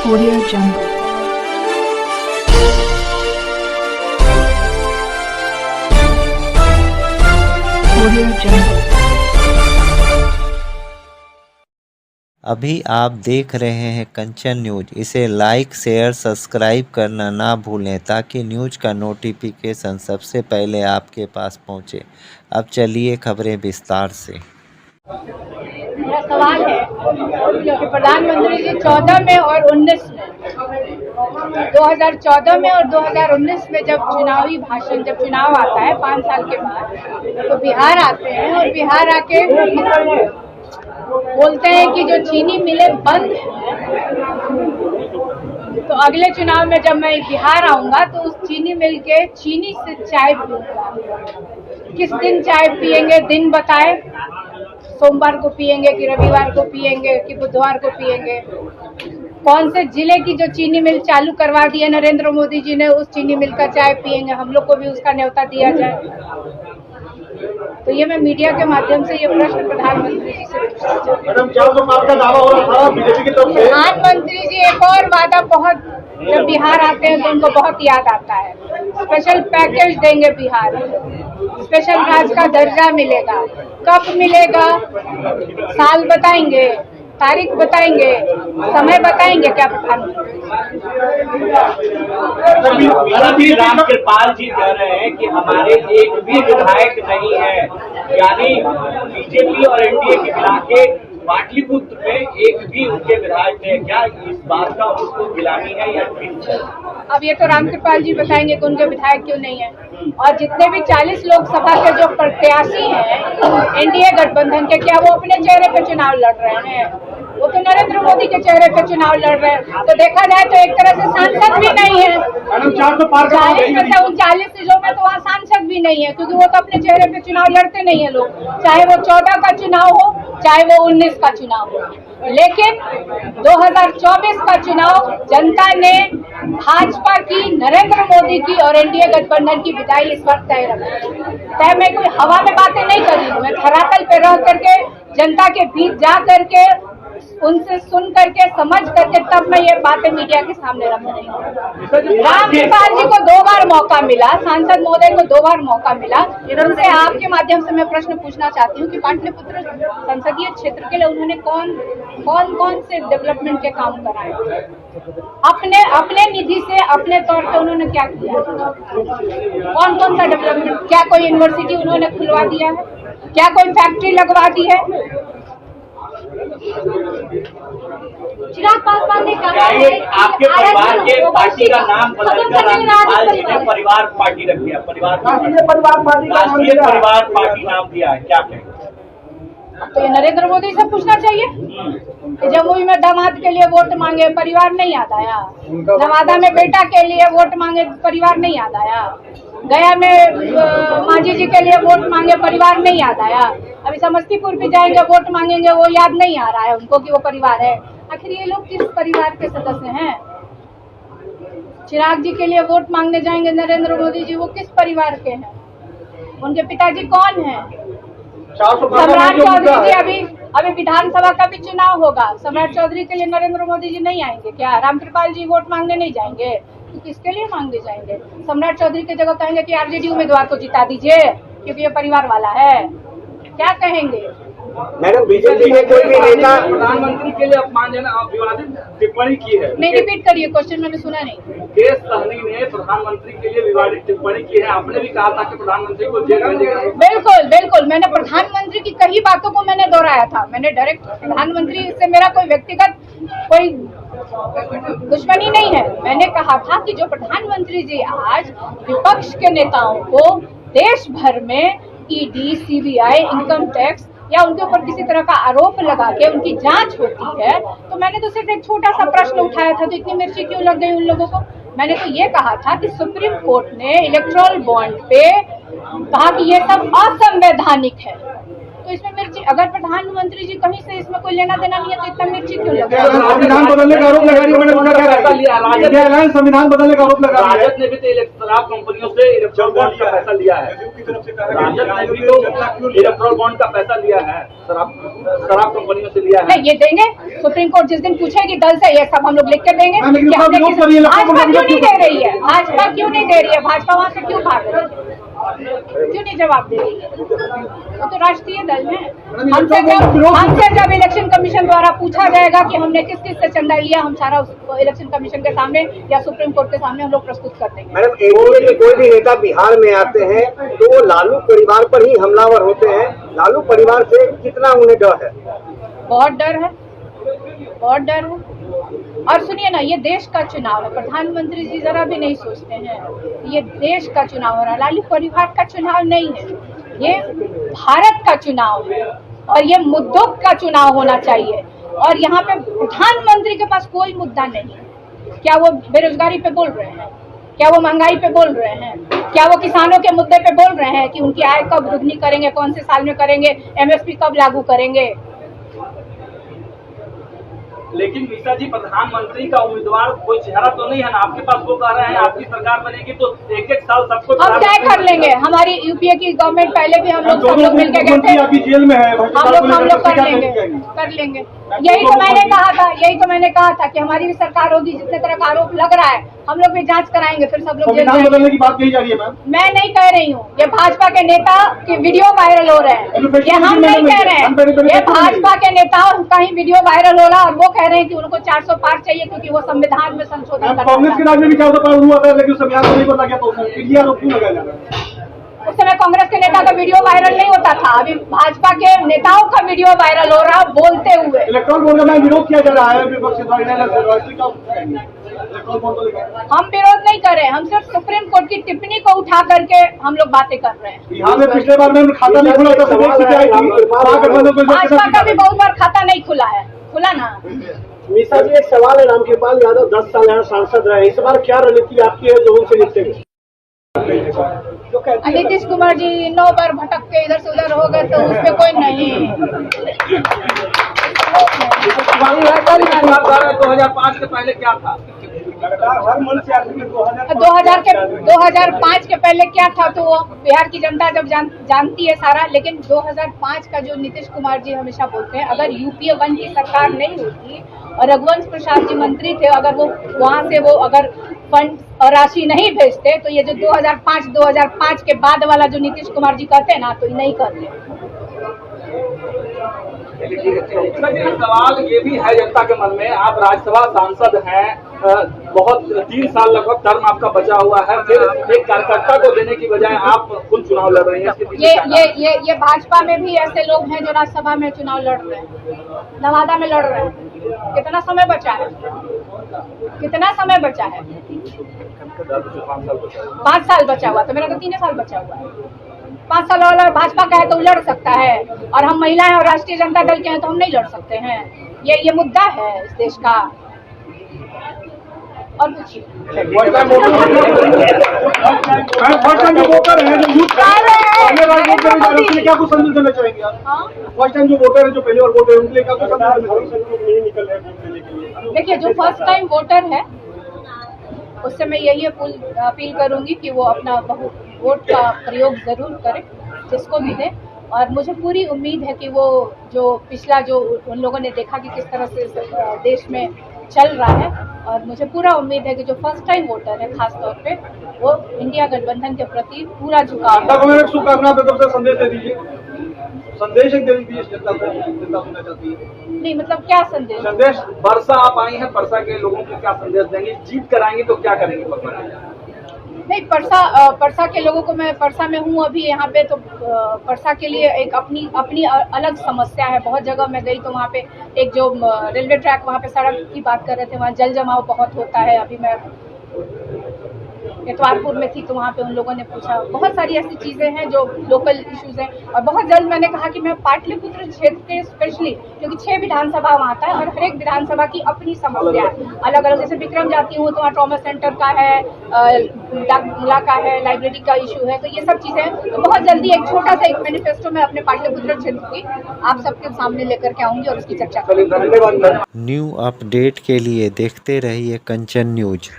Audio Jungle. Audio Jungle. अभी आप देख रहे हैं कंचन न्यूज। इसे लाइक, शेयर, सब्सक्राइब करना ना भूलें ताकि न्यूज का नोटिफिकेशन सबसे पहले आपके पास पहुंचे। अब चलिए खबरें विस्तार से। मेरा सवाल है कि प्रधानमंत्री जी 14 में और 19 में 2014 में और 2019 में जब चुनाव आता है 5 साल के बाद, तो बिहार आते हैं और बिहार आके बोलते हैं कि जो चीनी मिलें बंद है। तो अगले चुनाव में जब मैं बिहार आऊंगा तो उस चीनी मिल के चीनी से चाय पीऊंगा। किस दिन चाय पिएंगे, दिन बताए। सोमवार को पिएंगे कि रविवार को पिएंगे कि बुधवार को पिएंगे। कौन से जिले की जो चीनी मिल चालू करवा दी है नरेंद्र मोदी जी ने, उस चीनी मिल का चाय पिएंगे। हम लोग को भी उसका न्योता दिया जाए। तो ये मैं मीडिया के माध्यम से ये प्रश्न प्रधानमंत्री जी से पूछना चाहती हूँ। प्रधानमंत्री जी एक और वादा बहुत, जब बिहार आते हैं तो उनको बहुत याद आता है। स्पेशल पैकेज देंगे बिहार में, स्पेशल राज्य का दर्जा मिलेगा। कब मिलेगा, साल बताएंगे, तारीख बताएंगे, समय बताएंगे क्या प्रधानमंत्री? रामकृपाल जी कह रहे हैं कि हमारे एक भी विधायक नहीं है, यानी बीजेपी और एनडीए के मिला के पाटलिपुत्र में एक भी उनके विधायक नहीं। क्या इस बात का उनको गिलानी है या नहीं? अब ये तो रामकृपाल जी बताएंगे कि उनके विधायक क्यों नहीं है। और जितने भी 40 लोकसभा के जो प्रत्याशी हैं एनडीए गठबंधन के, क्या वो अपने चेहरे पे चुनाव लड़ रहे हैं? वो तो नरेंद्र मोदी के चेहरे पे चुनाव लड़ रहे हैं। तो देखा जाए तो एक तरह से सांसद भी नहीं है। 40 में से 39 सीटों में तो वहाँ सांसद भी नहीं है, क्योंकि वो तो अपने चेहरे पे चुनाव लड़ते नहीं है लोग, चाहे वो 14 का चुनाव हो चाहे वो 19 का चुनाव हो। लेकिन 2024 का चुनाव जनता ने भाजपा की, नरेंद्र मोदी की और एनडीए गठबंधन की विदाई इस वक्त तय रखा। मैं कोई हवा में बातें नहीं कर रही हूँ, मैं धरातल पे रह करके जनता के बीच जा करके उनसे सुन करके समझ करके तब मैं ये बातें मीडिया के सामने रख रही हूँ। रामकृपाल जी को 2 बार मौका मिला, सांसद महोदय को 2 बार मौका मिला। उनसे आपके माध्यम से मैं प्रश्न पूछना चाहती हूँ कि पाटलिपुत्र संसदीय क्षेत्र के लिए उन्होंने कौन से डेवलपमेंट के काम कराए? अपने निधि से, अपने तौर पे उन्होंने क्या किया? कौन सा डेवलपमेंट? क्या कोई यूनिवर्सिटी उन्होंने खुलवा दिया है? क्या कोई फैक्ट्री लगवा दी है? चिराग पासवान ने कहा है आपके परिवार के पार्टी का नाम बदलकर रामकृपाल जी ने परिवार पार्टी रख दिया। राष्ट्रीय परिवार पार्टी नाम दिया है, क्या कहेंगे? तो ये नरेंद्र मोदी से पूछना चाहिए कि जमुई में दामाद के लिए वोट मांगे, परिवार नहीं याद आया। नवादा में बेटा के लिए वोट मांगे, परिवार नहीं याद आया। गया में मांझी जी के लिए वोट मांगे, परिवार नहीं याद आया। अभी समस्तीपुर भी जाएंगे, वोट मांगेंगे, वो याद नहीं आ रहा है उनको कि वो परिवार है। आखिर ये लोग किस परिवार के सदस्य हैं? चिराग जी के लिए वोट मांगने जाएंगे नरेंद्र मोदी जी, वो किस परिवार के हैं? उनके पिताजी कौन हैं? सम्राट चौधरी जी, अभी विधानसभा का भी चुनाव होगा। सम्राट चौधरी के लिए नरेंद्र मोदी जी नहीं आएंगे क्या? रामकृपाल जी वोट मांगने नहीं जाएंगे तो किसके लिए मांगने जाएंगे? सम्राट चौधरी की जगह कहेंगे कि आरजेडी उम्मीदवार को जिता दीजिए क्योंकि ये परिवार वाला है। क्या कहेंगे? मैडम, बीजेपी ने कोई भी नेता प्रधानमंत्री के लिए अपमानजनक विवादित टिप्पणी की है। नहीं, रिपीट करिए क्वेश्चन, मैंने सुना नहीं। मुकेश सहनी ने प्रधानमंत्री के लिए विवादित टिप्पणी की है। आपने भी कहा था कि प्रधानमंत्री को जेल में देगा। बिल्कुल, मैंने प्रधानमंत्री की कई बातों को मैंने दोहराया था। मैंने डायरेक्ट प्रधानमंत्री से मेरा कोई व्यक्तिगत कोई दुश्मनी नहीं है। मैंने कहा था कि जो प्रधानमंत्री जी आज विपक्ष के नेताओं को देश भर में ईडी, सीबीआई, इनकम टैक्स या उनके ऊपर किसी तरह का आरोप लगा के उनकी जांच होती है, तो मैंने तो सिर्फ एक छोटा सा प्रश्न उठाया था, तो इतनी मिर्ची क्यों लग गई उन लोगों को? मैंने तो ये कहा था कि सुप्रीम कोर्ट ने इलेक्टोरल बॉन्ड पे कहा कि ये सब असंवैधानिक है। तो इसमें मिर्ची, अगर प्रधानमंत्री जी कहीं से इसमें कोई लेना देना नहीं है तो इतना मिर्ची क्यों लगा? संविधान बदलने का आरोप लगा रही है, मैंने पूछा क्या राजद, इंडिया अलायंस संविधान बदलने का आरोप लगा रही है। राजद ने भी तो शराब कंपनियों से इलेक्ट्रॉल बॉन्ड का पैसा लिया है, राजद ने भी तो इलेक्ट्रॉल बॉन्ड का पैसा लिया है, शराब कंपनियों से लिया है। नहीं, ये देंगे, सुप्रीम कोर्ट जिस दिन पूछेगी दल से ये सब हम लोग लिख के देंगे। भाजपा क्यों नहीं दे रही है? भाजपा क्यों नहीं दे रही है? भाजपा वहाँ से क्यों भाग रही है? क्यों नहीं जवाब दे रही है? वो तो राष्ट्रीय दल है। हमसे जब इलेक्शन कमीशन द्वारा पूछा जाएगा कि हमने किस किस से चंदा लिया, हम सारा इलेक्शन कमीशन के सामने या सुप्रीम कोर्ट के सामने हम लोग प्रस्तुत कर देंगे। मैडम, एनडीए के कोई भी नेता बिहार में आते हैं तो वो लालू परिवार पर ही हमलावर होते हैं। लालू परिवार से कितना उन्हें डर है? बहुत डर है, बहुत डर है। और सुनिए ना, ये देश का चुनाव है, प्रधानमंत्री जी जरा भी नहीं सोचते हैं ये देश का चुनाव हो रहा है, लालू परिवार का चुनाव नहीं है, ये भारत का चुनाव है और ये मुद्दों का चुनाव होना चाहिए। और यहाँ पे प्रधानमंत्री के पास कोई मुद्दा नहीं है। क्या वो बेरोजगारी पे बोल रहे हैं? क्या वो महंगाई पे बोल रहे हैं? क्या वो किसानों के मुद्दे पे बोल रहे हैं कि उनकी आय कब दुगनी करेंगे, कौन से साल में करेंगे, एमएसपी कब लागू करेंगे? लेकिन मीसा जी, प्रधानमंत्री का उम्मीदवार कोई चेहरा तो नहीं है ना आपके पास। वो कह रहे हैं आपकी सरकार बनेगी तो एक एक साल सबको हम तय कर लेंगे। हमारी यूपीए की गवर्नमेंट पहले भी हम लोग सब लोग मिलकर गए थे, जेल में है, हम लोग कर लेंगे। यही तो मैंने कहा था कि हमारी भी सरकार होगी, जितने तरह का आरोप लग रहा है हम लोग भी जांच कराएंगे, फिर सब लोग संविधान बदलने की बात कही जा रही है मैम। मैं नहीं कह रही हूँ, ये भाजपा के नेता के वीडियो वायरल हो रहे हैं, ये हम नहीं कह रहे हैं, ये भाजपा के नेताओं का ही वीडियो वायरल हो रहा है और वो कह रहे हैं कि उनको 400 पार चाहिए क्योंकि वो संविधान में संशोधन करना। कांग्रेस के राज में भी 400 पार हुआ था, लेकिन संविधान को नहीं बदला गया, तो ये आरोप क्यों लगाया जा रहा है? उस समय कांग्रेस के नेता का वीडियो वायरल नहीं होता था, अभी भाजपा के नेताओं का वीडियो वायरल हो रहा है बोलते हुए। इलेक्ट्रॉल बॉन्ड का विरोध किया जा रहा है, हम विरोध नहीं कर रहे हैं, हम सिर्फ सुप्रीम कोर्ट की टिप्पणी को उठा करके हम लोग बातें कर रहे हैं। बिहार में पिछले बार में खाता नहीं खुला था, भाजपा का भी बहुत बार खाता नहीं खुला है, खुला ना। मीसा जी, एक सवाल है, रामकृपाल यादव 10 साल यहाँ सांसद रहे, इस बार क्या रणनीति आपकी है जो उनसे निपटेंगे? नीतीश कुमार जी 9 बार भटक के इधर से उधर हो गए तो उसमें कोई नहीं। 2005 के पहले क्या था? 2005 के पहले क्या था तो वो बिहार की जनता जब जानती है सारा। लेकिन 2005 का जो नीतीश कुमार जी हमेशा बोलते हैं, अगर यूपीए 1 की सरकार नहीं होती और रघुवंश प्रसाद जी मंत्री थे, अगर वो वहाँ से वो अगर फंड और राशि नहीं भेजते तो ये जो 2005 के बाद वाला जो नीतीश कुमार जी कहते हैं ना, तो नहीं करते। सवाल ये भी है जनता के मन में, आप राज्यसभा सांसद हैं, बहुत 3 साल लगभग टर्म आपका बचा हुआ है, फिर एक कार्यकर्ता को देने की बजाय आप खुद चुनाव लड़ रही हैं। ये भाजपा में भी ऐसे लोग हैं जो राज्यसभा में चुनाव लड़ रहे हैं, नवादा में लड़ रहे हैं। कितना समय बचा है? कितना समय बचा है? 5 साल बचा हुआ, तो मेरा तो 3 साल बचा हुआ है। 5 साल वाला भाजपा का है तो लड़ सकता है, और हम महिलाएं और राष्ट्रीय जनता दल के हैं तो हम नहीं लड़ सकते हैं। ये मुद्दा है इस देश का। और पूछिए, क्या कुछ संदेश देना चाहेंगे आप? फर्स्ट टाइम जो वोटर है, जो पहली बार वोटर है, उनके लिए क्या कुछ संदेश निकल रहे हैं? देखिए, जो फर्स्ट टाइम वोटर है उससे मैं यही अपील करूंगी कि वो अपना वोट का प्रयोग जरूर करें, जिसको भी दे। और मुझे पूरी उम्मीद है कि वो जो पिछला जो उन लोगों ने देखा कि किस तरह से देश में चल रहा है, और मुझे पूरा उम्मीद है कि जो फर्स्ट टाइम वोटर है खास तौर पे वो इंडिया गठबंधन के प्रति पूरा झुकाव है। शुभकामना संदेश दे दीजिए, संदेश एक दे दीजिए जनता को, जनता सुनना चाहती है। नहीं, मतलब क्या संदेश? परसा आप आई हैं, परसा के लोगों को क्या संदेश देंगे? जीत कर आएंगे तो क्या करेंगे? नहीं, परसा के लोगों को, मैं परसा में हूँ अभी यहाँ पे, तो परसा के लिए एक अपनी अलग समस्या है। बहुत जगह मैं गई तो वहाँ पे एक जो रेलवे ट्रैक, वहाँ पे सड़क की बात कर रहे थे, वहाँ जल जमाव बहुत होता है। अभी मैं इतवारपुर में थी तो वहाँ पे उन लोगों ने पूछा। बहुत सारी ऐसी चीजें हैं जो लोकल इश्यूज हैं। और बहुत जल्द मैंने कहा कि मैं पाटलिपुत्र क्षेत्र के स्पेशली, क्योंकि 6 विधानसभा वहाँ आता है और हर एक विधानसभा की अपनी समस्या है अलग अलग। जैसे विक्रम जाती हूँ तो वहाँ ट्रॉमा सेंटर का है, डाकला का है, लाइब्रेरी का इशू है, तो ये सब चीजें। तो बहुत जल्दी एक छोटा सा एक मैनिफेस्टो में अपने पाटलिपुत्र क्षेत्र की आप सबके सामने लेकर के आऊंगी और उसकी चर्चा करूंगी। धन्यवाद। न्यू अपडेट के लिए देखते रहिए कंचन न्यूज।